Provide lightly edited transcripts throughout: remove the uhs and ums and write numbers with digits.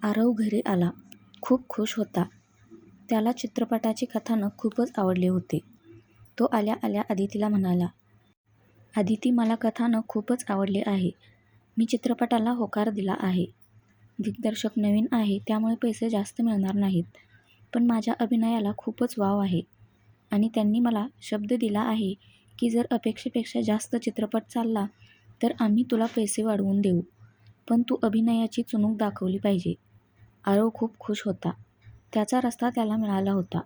आरव घरी आला. खूप खुश होता. त्याला चित्रपटाचे कथानक खूपच आवडले होते. तो आल्या आल्या आदितीला म्हणाला, "आदिती, मला कथानक खूपच आवडले आहे. मी चित्रपटाला होकार दिला आहे. दिग्दर्शक नवीन आहे त्यामुळे पैसे जास्त मिळणार नाहीत. पण माझ्या अभिनयाला खूपच वाव आहे. आणि त्यांनी मला शब्द दिला आहे की जर अपेक्षेपेक्षा जास्त चित्रपट चालला तर आम्ही तुला पैसे वाढवून देऊ. पण तू अभिनयाची चुणूक दाखवली पाहिजे." आरव खूप खुश होता. त्याचा रस्ता त्याला मिळाला होता.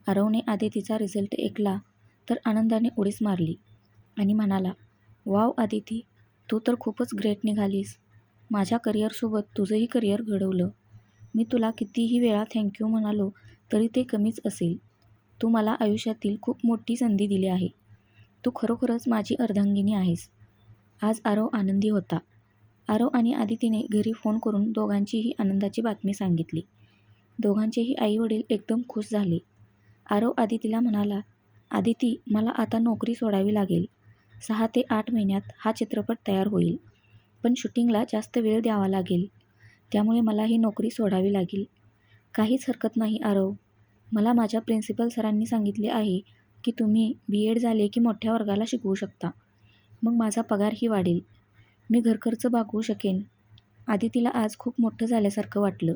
आरवने आदितीचा रिझल्ट ऐकला तर आनंदाने उडीच मारली आणि म्हणाला, "वाव आदिती, तू तर खूपच ग्रेट निघालीस. माझ्या करिअरसोबत तुझंही करिअर घडवलं. मी तुला कितीही वेळा थँक्यू म्हणालो तरी ते कमीच असेल. तू मला आयुष्यातील खूप मोठी संधी दिली आहे. तू खरोखरच माझी अर्धांगिनी आहेस." आज आरव आनंदी होता. आरव आणि आदितीने घरी फोन करून दोघांचीही आनंदाची बातमी सांगितली. दोघांचेही आई-वडील एकदम खुश झाले. आरव आदितीला म्हणाला, "आदिती, मला आता नोकरी सोडावी लागेल. 6 ते 8 महिन्यात हा चित्रपट तयार होईल. पण शूटिंगला जास्त वेळ द्यावा लागेल. त्यामुळे मला ही नोकरी सोडावी लागेल." "काहीच हरकत नाही आरव. मला माझ्या प्रिन्सिपल सरांनी सांगितले आहे की तुम्ही BEd झाले की मोठ्या वर्गाला शिकवू शकता. मग माझा पगारही वाढेल. मी घरखर्च भागवू शकेन." आदितीला आज खूप मोठं झाल्यासारखं वाटलं.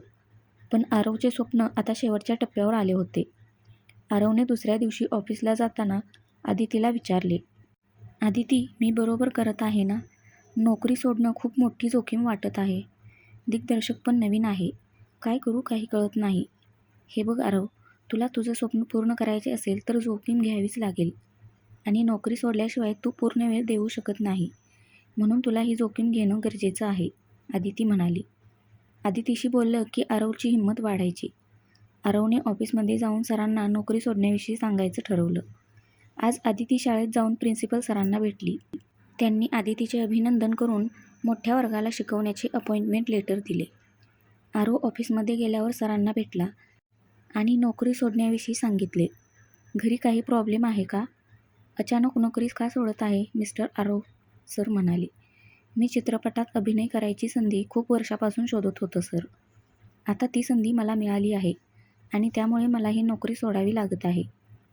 पण आरवचे स्वप्न आता शेवटच्या टप्प्यावर आले होते. आरवने दुसऱ्या दिवशी ऑफिसला जाताना आदितीला विचारले, "आदिती, मी बरोबर करत आहे ना? नोकरी सोडणं खूप मोठी जोखीम वाटत आहे. दिग्दर्शक पण नवीन आहे. काय करू काही कळत नाही." "हे बघ आरव, तुला तुझं स्वप्न पूर्ण करायचे असेल तर जोखीम घ्यावीच लागेल. आणि नोकरी सोडल्याशिवाय तू पूर्ण वेळ देऊ शकत नाही. म्हणून तुला ही जोखीम घेणं गरजेचं आहे," आदिती म्हणाली. आदितीशी बोललं की आरवची हिंमत वाढायची. आरवने ऑफिसमध्ये जाऊन सरांना नोकरी सोडण्याविषयी सांगायचं ठरवलं. आज आदिती शाळेत जाऊन प्रिन्सिपल सरांना भेटली. त्यांनी आदितीचे अभिनंदन करून मोठ्या वर्गाला शिकवण्याचे अपॉइंटमेंट लेटर दिले. आरव ऑफिसमध्ये गेल्यावर सरांना भेटला आणि नोकरी सोडण्याविषयी सांगितले. "घरी काही प्रॉब्लेम आहे का? अचानक नोकरी का सोडत आहे मिस्टर आरव?" सर म्हणाले, "मी चित्रपटात अभिनय करायची संधी खूप वर्षापासून शोधत होतो सर. आता ती संधी मला मिळाली आहे आणि त्यामुळे मला ही नोकरी सोडावी लागत आहे."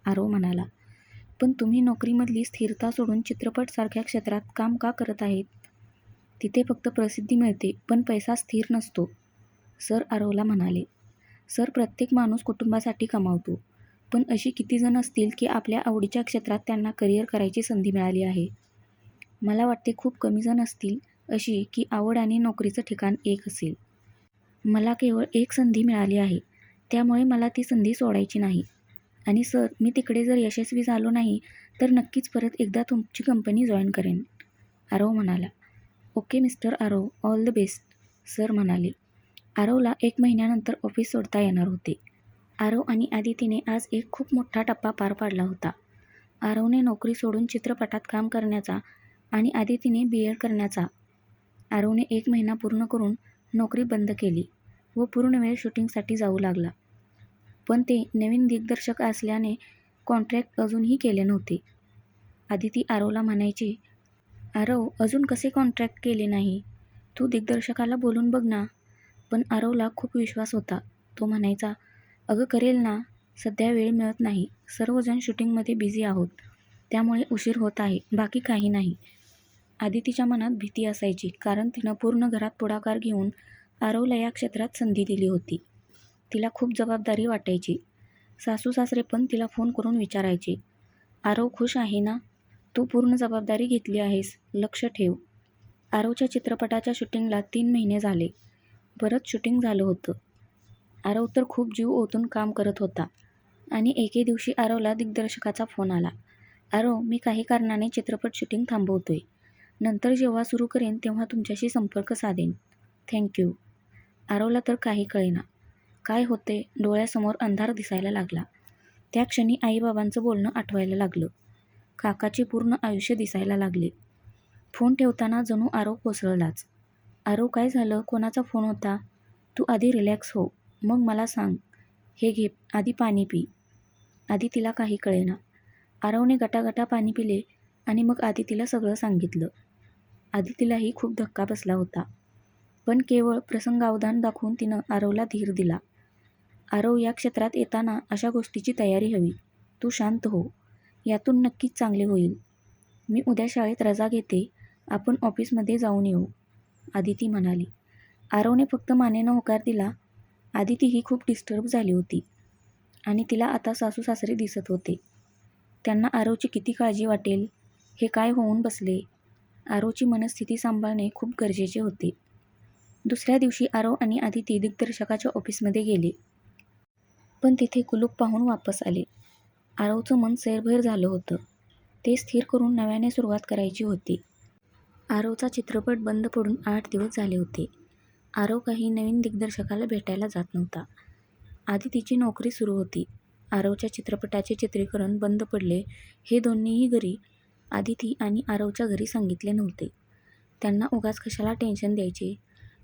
आरव म्हणाला, "पण तुम्ही नोकरीमधली स्थिरता सोडून चित्रपटसारख्या क्षेत्रात काम का करत आहेत? तिथे फक्त प्रसिद्धी मिळते पण पैसा स्थिर नसतो." सर आरवला म्हणाले, "सर, प्रत्येक माणूस कुटुंबासाठी कमावतो. पण अशी किती जण असतील की आपल्या आवडीच्या क्षेत्रात त्यांना करिअर करायची संधी मिळाली आहे? मला वाटते खूप कमी जण असतील अशी की आवड आणि नोकरीचं ठिकाण एक असेल. मला केवळ एक संधी मिळाली आहे. त्यामुळे मला ती संधी सोडायची नाही. आणि सर, मी तिकडे जर यशस्वी झालो नाही तर नक्कीच परत एकदा तुमची कंपनी जॉईन करेन." आरव म्हणाला, "okay mister Aarav, all the best." Sir म्हणाले. आरवला 1 महिन्यानंतर ऑफिस सोडता येणार होते. आरव आणि आदितीने आज एक खूप मोठा टप्पा पार पाडला होता. आरवने नोकरी सोडून चित्रपटात काम करण्याचा आणि आदितीने BEd करण्याचा. आरवने 1 महिना पूर्ण करून नोकरी बंद केली व पूर्ण वेळ शूटिंगसाठी जाऊ लागला. पण ते नवीन दिग्दर्शक असल्याने कॉन्ट्रॅक्ट अजूनही केले नव्हते. आदिती आरवला म्हणायची, "आरव, अजून कसे कॉन्ट्रॅक्ट केले नाही? तू दिग्दर्शकाला बोलून बघ ना." पण आरवला खूप विश्वास होता. तो म्हणायचा, "अगं करेल ना, सध्या वेळ मिळत नाही. सर्वजण शूटिंगमध्ये बिझी आहोत. त्यामुळे उशीर होत आहे, बाकी काही नाही." आदितीच्या मनात भीती असायची कारण तिनं पूर्ण घरात पुढाकार घेऊन आरवला या क्षेत्रात संधी दिली होती. तिला खूप जबाबदारी वाटायची. सासू-सासरे पण तिला फोन करून विचारायचे, "आरव खुश आहे ना? तू पूर्ण जबाबदारी घेतली आहेस, लक्ष ठेव." आरवच्या चित्रपटाच्या शूटिंगला 3 महिने झाले. बरंच शूटिंग झालं होतं. आरव तर खूप जीव ओतून काम करत होता. आणि एके दिवशी आरवला दिग्दर्शकाचा फोन आला, "आरव, मी काही कारणाने चित्रपट शूटिंग थांबवतोय. नंतर जेव्हा सुरू करेन तेव्हा तुमच्याशी संपर्क साधेन. थँक्यू." आरवला तर काही कळेना. काय होते, डोळ्यासमोर अंधार दिसायला लागला. त्या क्षणी आईबाबांचं बोलणं आठवायला लागलं. काकाचे पूर्ण आयुष्य दिसायला लागले. फोन ठेवताना जणू आरव कोसळलाच. "आरव, काय झालं? कोणाचा फोन होता? तू आधी रिलॅक्स हो, मग मला सांग. हे घे, आधी पाणी पी." आदितीला काही कळेना. आरवने गटागटा पाणी पिले आणि मग आदितीला सगळं सांगितलं. आदितीलाही खूप धक्का बसला होता. पण केवळ प्रसंगावधान दाखवून तिनं आरवला धीर दिला. आरव, या क्षेत्रात येताना अशा गोष्टीची तयारी हवी. तू शांत हो. यातून नक्कीच चांगले होईल. मी उद्या शाळेत रजा घेते. आपण ऑफिसमध्ये जाऊन येऊ, आदिती म्हणाली. आरवने फक्त मानेनं होकार दिला. आदिती ही खूप डिस्टर्ब झाली होती आणि तिला आता सासू सासरे दिसत होते. त्यांना आरवची किती काळजी वाटेल. हे काय होऊन बसले. आरवची मनस्थिती सांभाळणे खूप गरजेचे होते. दुसऱ्या दिवशी आरव आणि आदिती दिग्दर्शकाच्या ऑफिसमध्ये गेले. पण तिथे कुलूप पाहून वापस आले. आरवचं मन सैरभैर झालं होतं. ते स्थिर करून नव्याने सुरुवात करायची होती. आरवचा चित्रपट बंद पडून 8 दिवस झाले होते. आरव काही नवीन दिग्दर्शकाला भेटायला जात नव्हता. आदितीची नोकरी सुरू होती. आरवच्या चित्रपटाचे चित्रीकरण बंद पडले हे दोन्हीही घरी आदिती आणि आरवच्या घरी सांगितले नव्हते. त्यांना उगाच कशाला टेन्शन द्यायचे.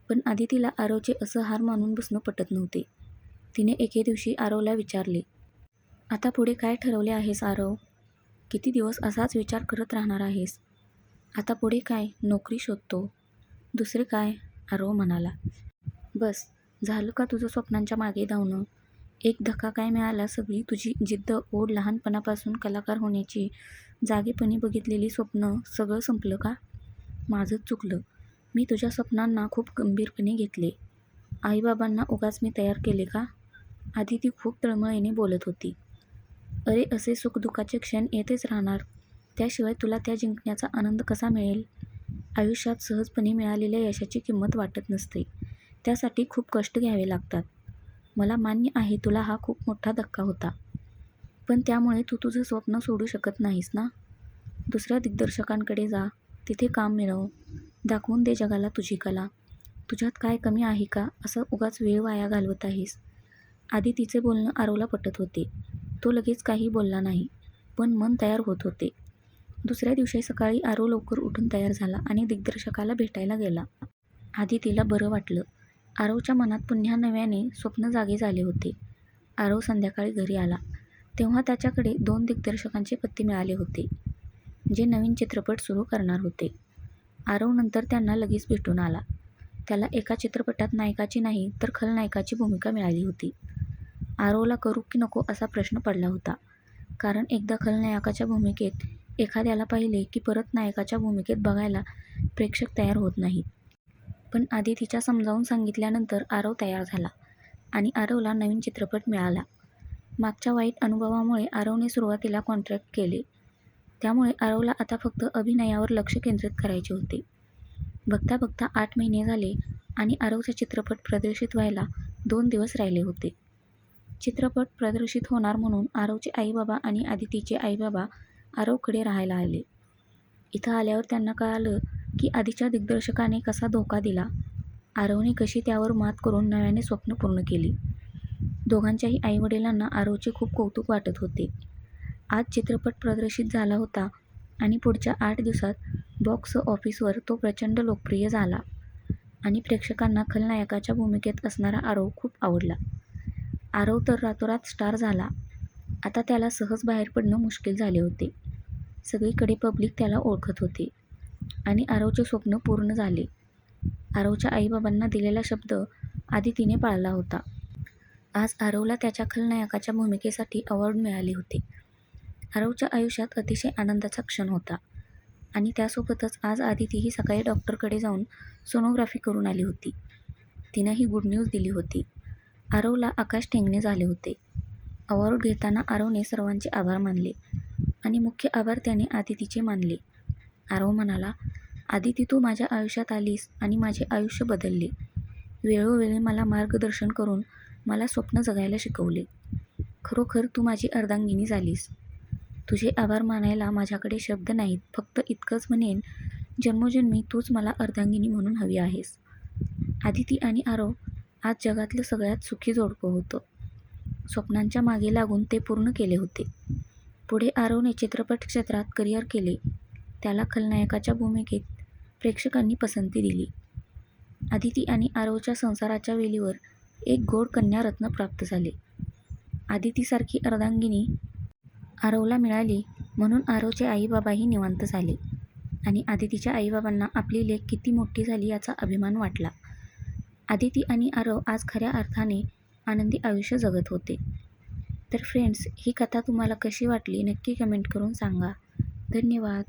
पण आदितीला आरवचे असं हार मानून बसणं पटत नव्हते. तिने एके दिवशी आरवला विचारले, आता पुढे काय ठरवले आहेस आरव? किती दिवस असाच विचार करत राहणार आहेस? आता पुढे काय? नोकरी शोधतो. दुसरे काय? आरव म्हणाला. बस झालं का तुझं स्वप्नांच्या मागे धावणं? एक धक्का काय मिळाला? सगळी तुझी जिद्द, ओढ, लहानपणापासून कलाकार होण्याची जागेपणी बघितलेली स्वप्न सगळं संपलं का? माझंच चुकलं. मी तुझ्या स्वप्नांना खूप गंभीरपणे घेतले. आईबाबांना उगाच मी तयार केले का? आदिती खूप तळमळीने बोलत होती. अरे, असे सुखदुःखाचे क्षण येतेच राहणार. त्याशिवाय तुला त्या जिंकण्याचा आनंद कसा मिळेल? आयुष्यात सहजपणे मिळालेल्या यशाची किंमत वाटत नसते. त्यासाठी खूप कष्ट घ्यावे लागतात. मला मान्य आहे तुला हा खूप मोठा धक्का होता. पण त्यामुळे तू तुझं स्वप्न सोडू शकत नाहीस ना. दुसऱ्या दिग्दर्शकांकडे जा. तिथे काम मिळव. दाखवून दे जगाला तुझी कला. तुझ्यात काय कमी आहे का? असं उगाच वेळ वाया घालवत आहेस. आदितीचे बोलणं आरवला पटत होते. तो लगेच काही बोलला नाही. पण मन तयार होत होते. दुसऱ्या दिवशी सकाळी आरव लवकर उठून तयार झाला आणि दिग्दर्शकाला भेटायला गेला. आदितीला बरं वाटलं. आरवच्या मनात पुन्हा नव्याने स्वप्न जागे झाले होते. आरव संध्याकाळी घरी आला तेव्हा त्याच्याकडे 2 दिग्दर्शकांचे पत्ते मिळाले होते, जे नवीन चित्रपट सुरू करणार होते. आरव नंतर त्यांना लगेच भेटून आला. त्याला एका चित्रपटात नायकाची नाही तर खलनायकाची भूमिका मिळाली होती. आरवला करू की नको असा प्रश्न पडला होता. कारण एकदा खलनायकाच्या भूमिकेत एखाद्याला पाहिले की परत नायकाच्या भूमिकेत बघायला प्रेक्षक तयार होत नाहीत. पण आदितीच्या समजावून सांगितल्यानंतर आरव तयार झाला आणि आरवला नवीन चित्रपट मिळाला. मागच्या वाईट अनुभवामुळे आरवने सुरुवातीला कॉन्ट्रॅक्ट केले. त्यामुळे आरवला आता फक्त अभिनयावर लक्ष केंद्रित करायचे होते. बघता बघता 8 महिने झाले आणि आरवचा चित्रपट प्रदर्शित व्हायला 2 दिवस राहिले होते. चित्रपट प्रदर्शित होणार म्हणून आरवचे आईबाबा आणि आदितीचे आईबाबा आरवकडे राहायला आले. इथं आल्यावर त्यांना कळालं की आधीच्या दिग्दर्शकाने कसा धोका दिला. आरवने कशी त्यावर मात करून नव्याने स्वप्न पूर्ण केली. दोघांच्याही आईवडिलांना आरवचे खूप कौतुक वाटत होते. आज चित्रपट प्रदर्शित झाला होता आणि पुढच्या 8 दिवसात बॉक्स ऑफिसवर तो प्रचंड लोकप्रिय झाला आणि प्रेक्षकांना खलनायकाच्या भूमिकेत असणारा आरव खूप आवडला. आरव तर रातोरात स्टार झाला. आता त्याला सहज बाहेर पडणं मुश्किल झाले होते. सगळीकडे पब्लिक त्याला ओळखत होते आणि आरवचे स्वप्न पूर्ण झाले. आरवच्या आईबाबांना दिलेला शब्द आदितीने पाळला होता. आज आरवला त्याच्या खलनायकाच्या भूमिकेसाठी अवॉर्ड मिळाले होते. आरवच्या आयुष्यात अतिशय आनंदाचा क्षण होता आणि त्यासोबतच आज आदिती ही सकाळी डॉक्टरकडे जाऊन सोनोग्राफी करून आली होती. तिनं ही गुड न्यूज दिली होती. आरवला आकाश ठेंगणे झाले होते. अवॉर्ड घेताना आरवने सर्वांचे आभार मानले आणि मुख्य आभार त्याने आदितीचे मानले. आरव म्हणाला, आदिती, तू माझ्या आयुष्यात आलीस आणि माझे आयुष्य बदलले. वेळोवेळी मला मार्गदर्शन करून मला स्वप्न जगायला शिकवले. खरोखर तू माझी अर्धांगिनी झालीस. तुझे आभार मानायला माझ्याकडे शब्द नाहीत. फक्त इतकंच म्हणेन, जन्मोजन्मी तूच मला अर्धांगिनी म्हणून हवी आहेस. आदिती आणि आरव आज जगातलं सगळ्यात सुखी जोडपं होतं. स्वप्नांच्या मागे लागून ते पूर्ण केले होते. पुढे आरवने चित्रपट क्षेत्रात करिअर केले. त्याला खलनायकाच्या भूमिकेत प्रेक्षकांनी पसंती दिली. आदिती आणि आरवच्या संसाराच्या वेलीवर एक गोड कन्यारत्न प्राप्त झाले. आदितीसारखी अर्धांगिनी आरवला मिळाली म्हणून आरवचे आईबाबाही निवांत झाले आणि आदितीच्या आईबाबांना आपली लेक किती मोठी झाली याचा अभिमान वाटला. आदिती आणि आरव आज खऱ्या अर्थाने आनंदी आयुष्य जगत होते. तर फ्रेंड्स, ही कथा तुम्हाला कशी वाटली नक्की कमेंट करून सांगा. धन्यवाद.